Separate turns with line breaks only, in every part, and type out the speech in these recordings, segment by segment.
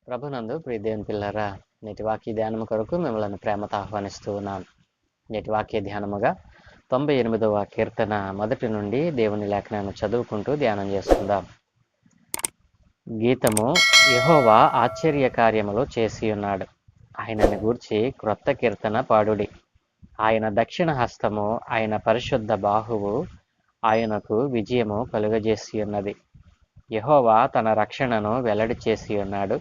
ప్రభునందు ప్రియ దేవుని పిల్లరా, నేటి వాక్య ధ్యానము కొరకు మిమ్మల్ని ప్రేమతో ఆహ్వానిస్తూ ఉన్నాను. నేటి వాక్య ధ్యానముగా 98వ కీర్తన మొదటి నుండి దేవుని లేఖనాన్ని చదువుకుంటూ ధ్యానం చేసుకుందాం. గీతము. యెహోవా ఆశ్చర్య కార్యములు చేసి ఉన్నాడు, ఆయనను గూర్చి క్రొత్త కీర్తన పాడుడి. ఆయన దక్షిణ హస్తము, ఆయన పరిశుద్ధ బాహువు ఆయనకు విజయము కలుగజేసి ఉన్నది. యెహోవా తన రక్షణను వెల్లడి చేసి ఉన్నాడు,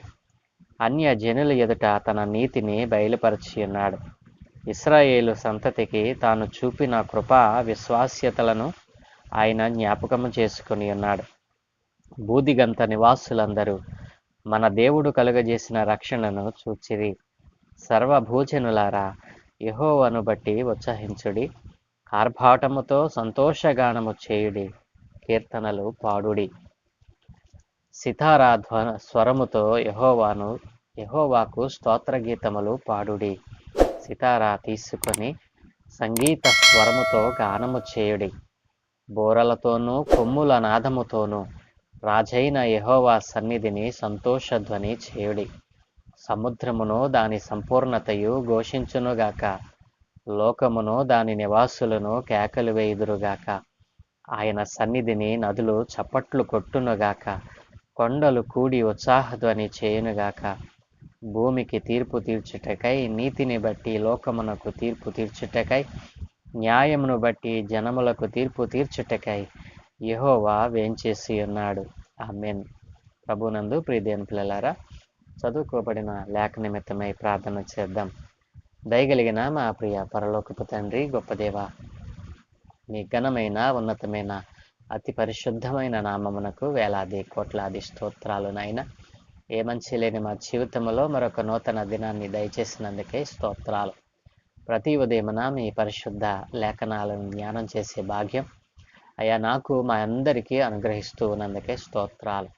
అన్య జనుల ఎదుట తన నీతిని బయలుపరచి ఉన్నాడు. ఇశ్రాయేలు సంతతికి తాను చూపిన కృపా విశ్వాస్యతలను ఆయన జ్ఞాపకము చేసుకుని ఉన్నాడు. బూదిగంత నివాసులందరూ మన దేవుడు కలుగజేసిన రక్షణను చూచిరి. సర్వభూజనులారా, యెహోవాను బట్టి ఉత్సహించుడి, ఆర్భాటముతో సంతోషగానము చేయుడి, కీర్తనలు పాడుడి. సితారా స్వరముతో యెహోవాకు స్తోత్ర గీతములు పాడుడి. సితారా తీసుకొని సంగీత స్వరముతో గానము చేయుడి. బోరలతోనూ కొమ్ముల నాదముతోనూ రాజైన యెహోవా సన్నిధిని సంతోషధ్వని చేయుడి. సముద్రమును దాని సంపూర్ణతయు ఘోషించునుగాక, లోకమును దాని నివాసులను కేకలు వేయుదురుగాక. ఆయన సన్నిధిని నదులు చప్పట్లు కొట్టునుగాక, కొండలు కూడి ఉత్సాహధ్వని చేయునుగాక. భూమికి తీర్పు తీర్చుటకై, నీతిని బట్టి లోకమునకు తీర్పు తీర్చుటకై, న్యాయమును బట్టి జనములకు తీర్పు తీర్చుటకై యెహోవా వేంచేసి ఉన్నాడు. ఆమేన్. ప్రభునందు ప్రియ దేవుని పిల్లలారా, చదువుకోబడిన లేఖ నిమిత్తమై ప్రార్థన చేద్దాం. దయగలిగిన మా ప్రియ పరలోకపు తండ్రి, గొప్ప దేవా, మీ ఘనమైన ఉన్నతమైన అతి పరిశుద్ధమైన నామమునకు వేలాది కోట్లాది స్తోత్రాలు నాయన. ఏ మంచి లేని మా జీవితంలో మరొక నూతన దినాన్ని దయచేసినందుకే స్తోత్రాలు. ప్రతి ఉదయమున మీ పరిశుద్ధ లేఖనాలను జ్ఞానం చేసే భాగ్యం అయ్యా నాకు మా అందరికీ అనుగ్రహిస్తూ ఉన్నందుకే స్తోత్రాలు.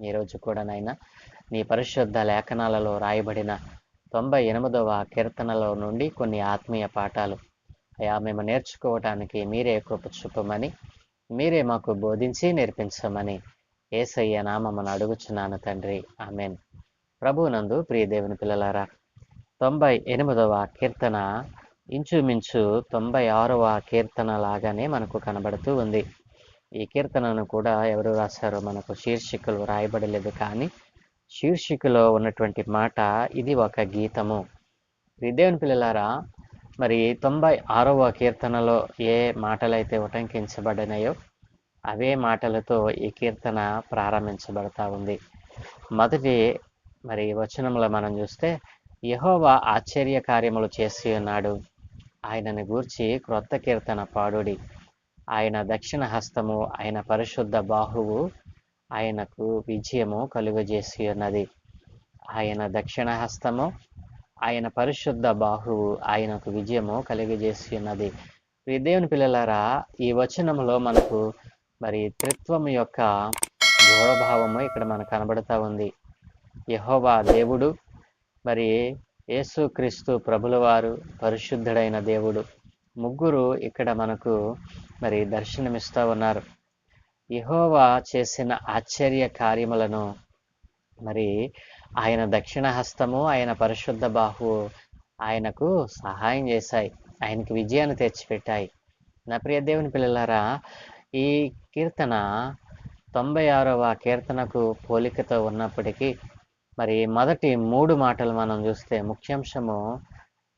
ఈరోజు కూడా నాయన నీ పరిశుద్ధ లేఖనాలలో రాయబడిన 98వ కీర్తనలో నుండి కొన్ని ఆత్మీయ పాఠాలు అయ్యా మేము నేర్చుకోవటానికి మీరే కృప చూపమని, మీరే మాకు బోధించి నేర్పించమని యేసయ్య నామమున అడుగుచున్నాను తండ్రి. ఆమేన్. ప్రభువునందు ప్రియ దేవుని పిల్లలారా, 98వ కీర్తన ఇంచుమించు 96వ కీర్తన లాగానే మనకు కనబడుతూ ఉంది. ఈ కీర్తనను కూడా ఎవరు రాశారో మనకు శీర్షికలు రాయబడలేదు, కానీ శీర్షికలో ఉన్నటువంటి మాట ఇది ఒక గీతము. ప్రియ దేవుని పిల్లలారా, మరి 96వ కీర్తనలో ఏ మాటలైతే ఉటంకించబడినాయో అవే మాటలతో ఈ కీర్తన ప్రారంభించబడతా ఉంది. మొదటి మరి వచనంలో మనం చూస్తే, యెహోవా ఆశ్చర్య కార్యములు చేసి ఉన్నాడు, ఆయనను గూర్చి క్రొత్త కీర్తన పాడుడి. ఆయన దక్షిణ హస్తము, ఆయన పరిశుద్ధ బాహువు ఆయనకు విజయము కలుగజేసి ఉన్నది. ఆయన దక్షిణ హస్తము, ఆయన పరిశుద్ధ బాహువు ఆయనకు విజయము కలుగజేసి ఉన్నది. దేవుని పిల్లలారా, ఈ వచనంలో మనకు మరి త్రిత్వం యొక్క గూఢభావము ఇక్కడ మనకు కనబడతా ఉంది. యెహోవా దేవుడు, మరి యేసుక్రీస్తు ప్రభుల వారు పరిశుద్ధుడైన దేవుడు, ముగ్గురు ఇక్కడ మనకు మరి దర్శనమిస్తూ ఉన్నారు. యెహోవా చేసిన ఆశ్చర్య కార్యములను మరి ఆయన దక్షిణ హస్తము, ఆయన పరిశుద్ధ బాహువు ఆయనకు సహాయం చేశాయి, ఆయనకు విజయాన్ని తెచ్చిపెట్టాయి. నా ప్రియ దేవుని పిల్లలారా, ఈ కీర్తన 96వ కీర్తనకు పోలికతో ఉన్నప్పటికీ మరి మొదటి 3 మాటలు మనం చూస్తే ముఖ్యాంశము,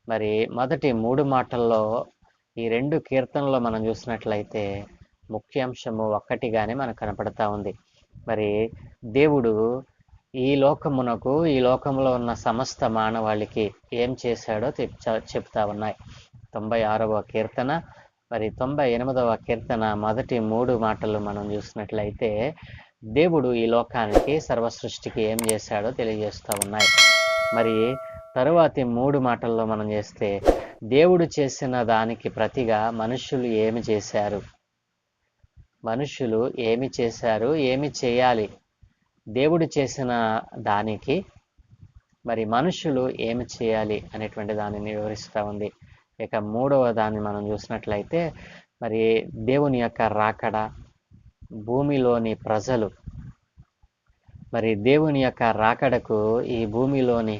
మరి మొదటి 3 మాటల్లో ఈ 2 కీర్తనలో మనం చూసినట్లయితే ముఖ్యాంశము ఒక్కటిగానే మనకు కనపడతా ఉంది. మరి దేవుడు ఈ లోకమునకు, ఈ లోకంలో ఉన్న సమస్త మానవాళికి ఏం చేశాడో చెప్తా ఉన్నాయి 96వ కీర్తన. మరి 98వ కీర్తన మొదటి 3 మాటలు మనం చూసినట్లయితే దేవుడు ఈ లోకానికి, సర్వ సృష్టికి ఏం చేశాడో తెలియజేస్తూ ఉన్నాయి. మరి తరువాతి 3 మాటల్లో మనం చేస్తే దేవుడు చేసిన దానికి ప్రతిగా మనుషులు ఏమి చేశారు, మనుషులు ఏమి చేశారు, ఏమి చేయాలి, దేవుడు చేసిన దానికి మరి మనుషులు ఏమి చేయాలి అనేటువంటి దానిని వివరిస్తూ ఉంది. ఇక 3వ దాన్ని మనం చూసినట్లయితే మరి దేవుని యొక్క రాకడ, భూమిలోని ప్రజలు మరి దేవుని యొక్క రాకడకు ఈ భూమిలోని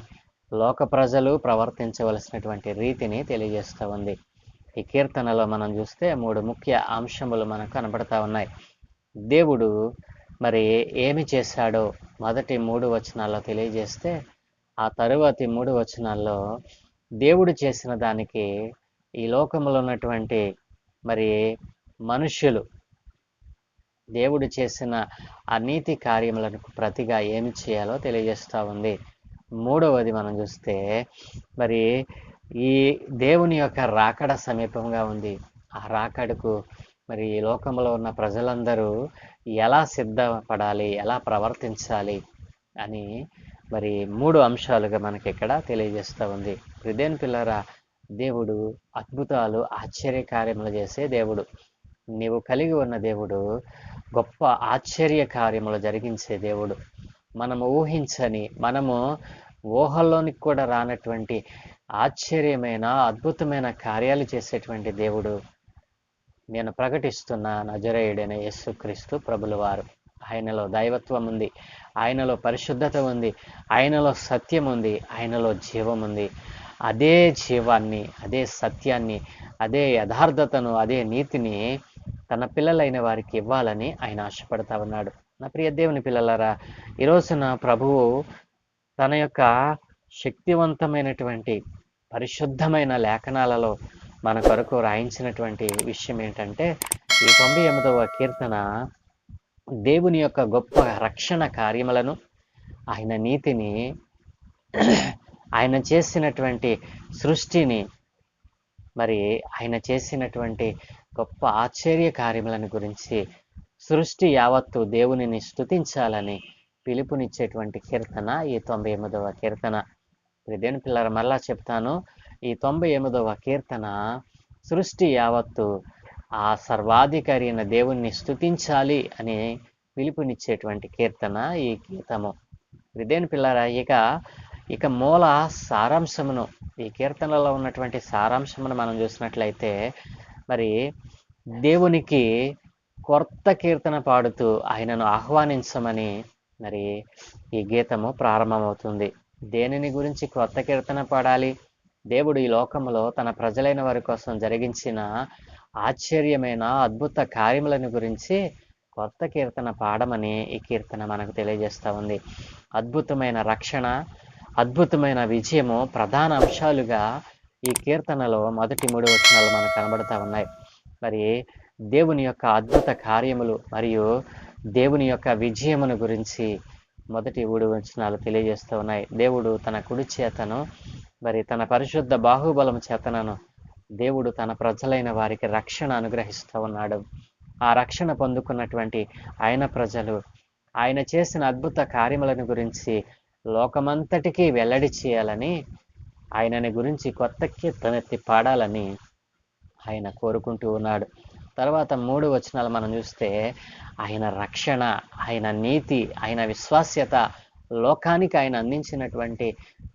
లోక ప్రజలు ప్రవర్తించవలసినటువంటి రీతిని తెలియజేస్తూ ఉంది. ఈ కీర్తనలో మనం చూస్తే 3 ముఖ్య అంశములు మనకు కనబడతా ఉన్నాయి. దేవుడు మరి ఏమి చేశాడో మొదటి 3 వచనాల్లో తెలియజేస్తే, ఆ తరువాతి 3 వచనాల్లో దేవుడు చేసిన దానికి ఈ లోకంలో ఉన్నటువంటి మరి మనుష్యులు దేవుడు చేసిన ఆ నీతి కార్యములకు ప్రతిగా ఏమి చేయాలో తెలియజేస్తూ ఉంది. 3వది మనం చూస్తే మరి ఈ దేవుని యొక్క రాకడ సమీపంగా ఉంది. ఆ రాకడకు మరి ఈ లోకంలో ఉన్న ప్రజలందరూ ఎలా సిద్ధపడాలి, ఎలా ప్రవర్తించాలి అని మరి 3 అంశాలుగా మనకి ఇక్కడ తెలియజేస్తూ ఉంది. హృదయం పిల్లరా, దేవుడు అద్భుతాలు ఆశ్చర్య కార్యములు చేసే దేవుడు. నీవు కలిగి ఉన్న దేవుడు గొప్ప ఆశ్చర్య కార్యములు జరిగించే దేవుడు. మనము ఊహించని, మనము ఊహల్లోనికి కూడా రానటువంటి ఆశ్చర్యమైన అద్భుతమైన కార్యాలు చేసేటువంటి దేవుడు నేను ప్రకటిస్తున్న నజరేయుడైన యేసుక్రీస్తు ప్రభుల వారు. ఆయనలో దైవత్వం ఉంది, ఆయనలో పరిశుద్ధత ఉంది, ఆయనలో సత్యం ఉంది, ఆయనలో జీవం ఉంది. అదే జీవాన్ని, అదే సత్యాన్ని, అదే యథార్థతను, అదే నీతిని తన పిల్లలైన వారికి ఇవ్వాలని ఆయన ఆశపడతా ఉన్నాడు. నా ప్రియ దేవుని పిల్లలారా, ఈ రోజున ప్రభువు తన యొక్క శక్తివంతమైనటువంటి పరిశుద్ధమైన లేఖనాలలో మన కొరకు రాయించినటువంటి విషయం ఏంటంటే, ఈ 98వ కీర్తన దేవుని యొక్క గొప్ప రక్షణ కార్యములను, ఆయన నీతిని, ఆయన చేసినటువంటి సృష్టిని, మరి ఆయన చేసినటువంటి గొప్ప ఆశ్చర్య కార్యములను గురించి సృష్టి యావత్తు దేవునిని స్తుతించాలని పిలుపునిచ్చేటువంటి కీర్తన ఈ 98వ కీర్తన. దేవుని పిల్లల మరలా చెప్తాను, ఈ 98వ కీర్తన సృష్టి యావత్తు ఆ సర్వాధికారి అయిన దేవుణ్ణి స్తుతించాలి అని పిలుపునిచ్చేటువంటి కీర్తన ఈ గీతము. దేవుని పిల్లరా, ఇక మూల సారాంశమును, ఈ కీర్తనలో ఉన్నటువంటి సారాంశమును మనం చూసినట్లయితే, మరి దేవునికి కొత్త కీర్తన పాడుతూ ఆయనను ఆహ్వానించమని మరి ఈ గీతము ప్రారంభమవుతుంది. దేనిని గురించి కొత్త కీర్తన పాడాలి? దేవుడు ఈ లోకంలో తన ప్రజలైన వారి కోసం జరిగించిన ఆశ్చర్యమైన అద్భుత కార్యములను గురించి కొత్త కీర్తన పాడమని ఈ కీర్తన మనకు తెలియజేస్తూ ఉంది. అద్భుతమైన రక్షణ, అద్భుతమైన విజయము ప్రధాన అంశాలుగా ఈ కీర్తనలో మొదటి 3 వచనాలు మనకు కనబడతా ఉన్నాయి. మరి దేవుని యొక్క అద్భుత కార్యములు మరియు దేవుని యొక్క విజయమును గురించి మొదటి 3 వచనాలు తెలియజేస్తూ ఉన్నాయి. దేవుడు తన కుడి చేతను, మరి తన పరిశుద్ధ బాహుబలం చేతనను దేవుడు తన ప్రజలైన వారికి రక్షణ అనుగ్రహిస్తూ ఉన్నాడు. ఆ రక్షణ పొందుకున్నటువంటి ఆయన ప్రజలు ఆయన చేసిన అద్భుత కార్యములను గురించి లోకమంతటికీ వెల్లడి చేయాలని, ఆయనని గురించి కొత్త కీర్తనెత్తి పాడాలని ఆయన కోరుకుంటూ ఉన్నాడు. తర్వాత 3 వచనాలు మనం చూస్తే, ఆయన రక్షణ, ఆయన నీతి, ఆయన విశ్వాస్యత, లోకానికి ఆయన అందించినటువంటి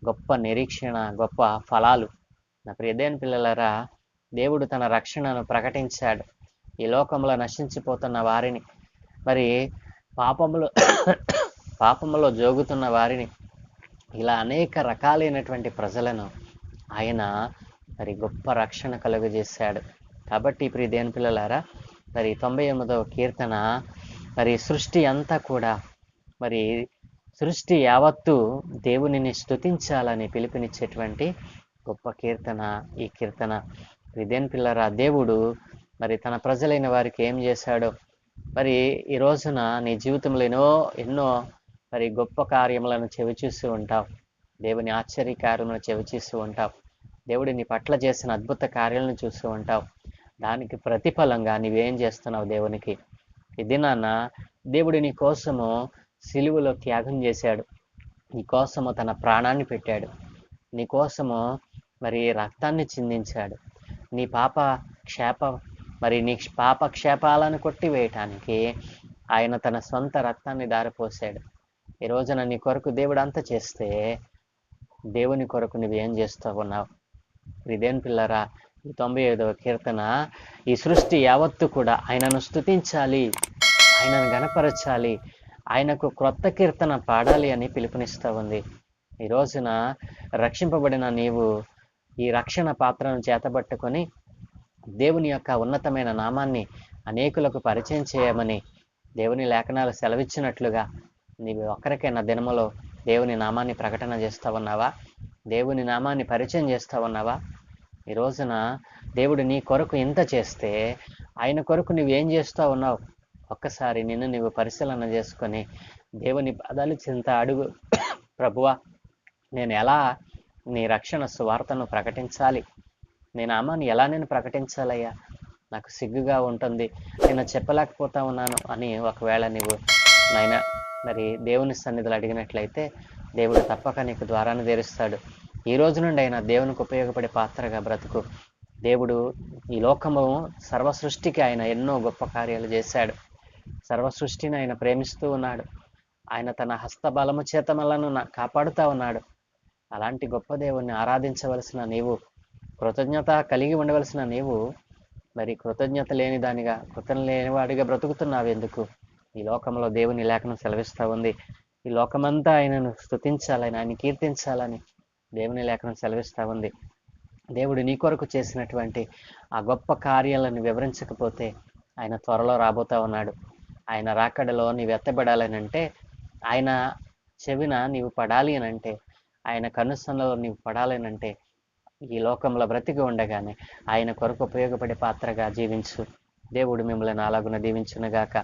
గొప్ప నిరీక్షణ, గొప్ప ఫలాలు. నా ప్రియదేవుని పిల్లలారా, దేవుడు తన రక్షణను ప్రకటించాడు. ఈ లోకంలో నశించిపోతున్న వారిని, మరి పాపములో జోగుతున్న వారిని, ఇలా అనేక రకాలైనటువంటి ప్రజలను ఆయన మరి గొప్ప రక్షణ కలుగజేశాడు. కాబట్టి ప్రియ దేవుని పిల్లలారా, మరి 98వ కీర్తన మరి సృష్టి అంతా కూడా, మరి సృష్టి యావత్తు దేవునిని స్తుతించాలని పిలుపునిచ్చేటువంటి గొప్ప కీర్తన ఈ కీర్తన. ప్రియ దేవుని పిల్లలారా, దేవుడు మరి తన ప్రజలైన వారికి ఏం చేశాడో, మరి ఈ రోజున నీ జీవితంలో ఎన్నో మరి గొప్ప కార్యములను చెవిచూస్తూ ఉంటావు. దేవుని ఆశ్చర్య కార్యములను చెవిచూస్తూ ఉంటావు. దేవుడు నీ పట్ల చేసిన అద్భుత కార్యాలను చూస్తూ ఉంటావు. దానికి ప్రతిఫలంగా నీవేం చేస్తున్నావు దేవునికి? ఈ దినాన దేవుడు నీ కోసము సిలువలో త్యాగం చేశాడు. నీ కోసము తన ప్రాణాన్ని పెట్టాడు. నీ కోసము మరి రక్తాన్ని చిందించాడు. నీ పాప క్షేపాలను కొట్టివేయటానికి ఆయన తన సొంత రక్తాన్ని దారిపోసాడు. ఈ రోజున నీ కొరకు దేవుడు అంత చేస్తే, దేవుని కొరకు నువ్వేం చేస్తూ ఉన్నావు? దేవుని పిల్లరా, ఈ 95వ కీర్తన ఈ సృష్టి యావత్తు కూడా ఆయనను స్తుతించాలి, ఆయనను గణపరచాలి, ఆయనకు క్రొత్త కీర్తన పాడాలి అని పిలుపునిస్తూ ఉంది. ఈ రోజున రక్షింపబడిన నీవు ఈ రక్షణ పాత్రను చేతబట్టుకొని దేవుని యొక్క ఉన్నతమైన నామాన్ని అనేకులకు పరిచయం చేయమని దేవుని లేఖనాలు సెలవిచ్చినట్లుగా నీవు ఒక్కరికైనా దినములో దేవుని నామాన్ని ప్రకటన చేస్తూ ఉన్నావా? దేవుని నామాన్ని పరిచయం చేస్తూ ఉన్నావా? ఈ రోజున దేవుడు నీ కొరకు ఇంత చేస్తే ఆయన కొరకు నువ్వేం చేస్తూ ఉన్నావు? ఒక్కసారి నిన్ను నీవు పరిశీలన చేసుకొని దేవుని పాదాలు చింత అడుగు, ప్రభువా, నేను ఎలా నీ రక్షణ సువార్తను ప్రకటించాలి? నీ నామాన్ని ఎలా నేను ప్రకటించాలయ్యా? నాకు సిగ్గుగా ఉంటుంది, నేను చెప్పలేకపోతా ఉన్నాను అని ఒకవేళ నీవు నాయన మరి దేవుని సన్నిధిలో అడిగినట్లయితే దేవుడు తప్పక నీకు ద్వారాన్ని తెరుస్తాడు. ఈ రోజు నుండి అయినా దేవునికి ఉపయోగపడే పాత్రగా బ్రతుకు. దేవుడు ఈ లోకము సర్వ సృష్టికి ఆయన ఎన్నో గొప్ప కార్యాలు చేశాడు. సర్వ సృష్టిని ఆయన ప్రేమిస్తూ ఉన్నాడు. ఆయన తన హస్తబలము చేత మనలను కాపాడుతూ ఉన్నాడు. అలాంటి గొప్ప దేవుణ్ణి ఆరాధించవలసిన నీవు, కృతజ్ఞత కలిగి ఉండవలసిన నీవు మరి కృతజ్ఞత లేని దానిగా, కృతజ్ఞత లేనివాడిగా బ్రతుకుతున్నావు ఎందుకు? ఈ లోకంలో దేవుని లేఖనం సెలవిస్తూ ఉంది, ఈ లోకమంతా ఆయనను స్తుతించాలని, ఆయన కీర్తించాలని దేవుని లేఖనం సెలవిస్తూ ఉంది. దేవుడు నీ కొరకు చేసినటువంటి ఆ గొప్ప కార్యాలను వివరించకపోతే ఆయన త్వరలో రాబోతా ఉన్నాడు. ఆయన రాకడలో నీవు ఎత్తబడాలని అంటే, ఆయన చెవిన నీవు పడాలి అని అంటే, ఆయన కనుసన్నలో నీవు పడాలని అంటే ఈ లోకంలో బ్రతికి ఉండగానే ఆయన కొరకు ఉపయోగపడే పాత్రగా జీవించు. దేవుడు మిమ్మల్ని అలాగున దీవించునుగాక.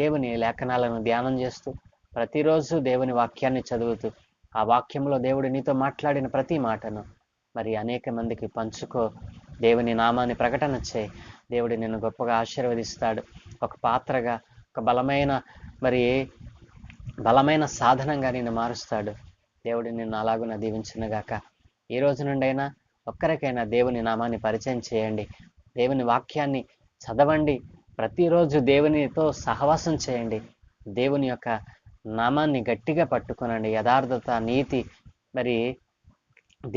దేవుని లేఖనాలను ధ్యానం చేస్తూ ప్రతిరోజు దేవుని వాక్యాన్ని చదువుతూ ఆ వాక్యంలో దేవుడు నీతో మాట్లాడిన ప్రతి మాటను మరి అనేక మందికి పంచుకో. దేవుని నామాన్ని ప్రకటన చేయి. దేవుడు నిన్ను గొప్పగా ఆశీర్వదిస్తాడు. ఒక పాత్రగా, ఒక బలమైన సాధనంగా నిన్ను మారుస్తాడు. దేవుడు నిన్ను అలాగున దీవించునుగాక. ఈ రోజు నుండైనా ఒక్కరికైనా దేవుని నామాన్ని పరిచయం చేయండి. దేవుని వాక్యాన్ని చదవండి. ప్రతిరోజు దేవునితో సహవాసం చేయండి. దేవుని యొక్క నామాన్ని గట్టిగా పట్టుకొనండి. యథార్థత, నీతి, మరి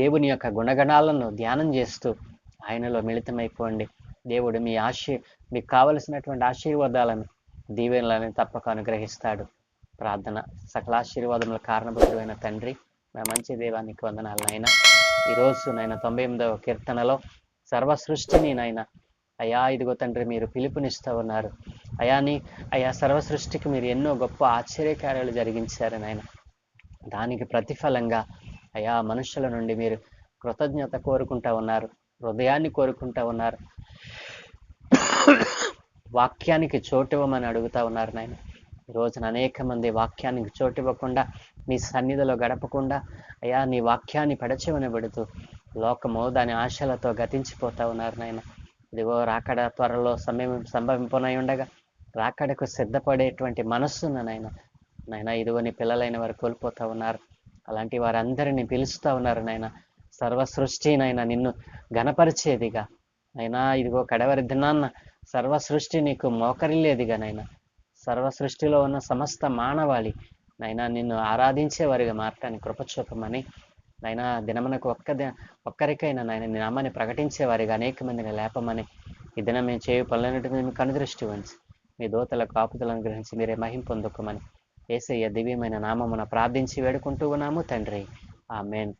దేవుని యొక్క గుణగణాలను ధ్యానం చేస్తూ ఆయనలో మిళితమైపోండి. దేవుడు మీకు కావలసినటువంటి ఆశీర్వాదాలను, దీవెనలను తప్పక అనుగ్రహిస్తాడు. ప్రార్థన. సకల ఆశీర్వాదముల కారణభూతుడైన తండ్రి, నా మంచి దేవానికి వందనాలు నాయన. ఈరోజు నాయన 98వ కీర్తనలో సర్వ సృష్టిని నాయన అయా ఇదిగో తండ్రి మీరు పిలుపునిస్తూ ఉన్నారు. అయా సర్వ సృష్టికి మీరు ఎన్నో గొప్ప ఆశ్చర్యకార్యాలు జరిగించారు నాయన. దానికి ప్రతిఫలంగా అయా మనుషుల నుండి మీరు కృతజ్ఞత కోరుకుంటా ఉన్నారు, హృదయాన్ని కోరుకుంటా ఉన్నారు, వాక్యానికి చోటివ్వమని అడుగుతా ఉన్నారు నాయన. ఈ రోజున అనేక మంది వాక్యానికి చోటివ్వకుండా, నీ సన్నిధిలో గడపకుండా అయా నీ వాక్యాన్ని పెడచెవినబెడుతూ లోకము దాని ఆశలతో గతించిపోతా ఉన్నారు నాయన. ఇదిగో రాకడ త్వరలో సంభవింపనై ఉండగా రాకడకు సిద్ధపడేటువంటి మనస్సును నాయన ఇదిగో నీ పిల్లలైన వారు కోల్పోతా ఉన్నారు. అలాంటి వారందరినీ పిలుస్తూ ఉన్నారు నాయన. సర్వ సృష్టి నాయన నిన్ను ఘనపరిచేదిగా నైనా, ఇదిగో కడవరి దినాన్న సర్వ సృష్టి నీకు మోకరిల్లేదిగా నైనా, సర్వ సృష్టిలో ఉన్న సమస్త మానవాళి నైనా నిన్ను ఆరాధించేవారిగా మారటానికి కృపచూపమని నైనా, దినమునకు ఒక్కరికైనా నాయన నీ నామాన్ని ప్రకటించేవారిగా అనేక మందిని లేపమని ఈ దినం మేము చేయు పనులన్నిటి మీద మీకు అనుదృష్టి ఉంచి మీ దోతల కాపుదలను గ్రహించి మీరే మహిం పొందుకోమని యేసయ్య దివ్యమైన నామమున ప్రార్థించి వేడుకుంటూ ఉన్నాము తండ్రి. ఆమేన్.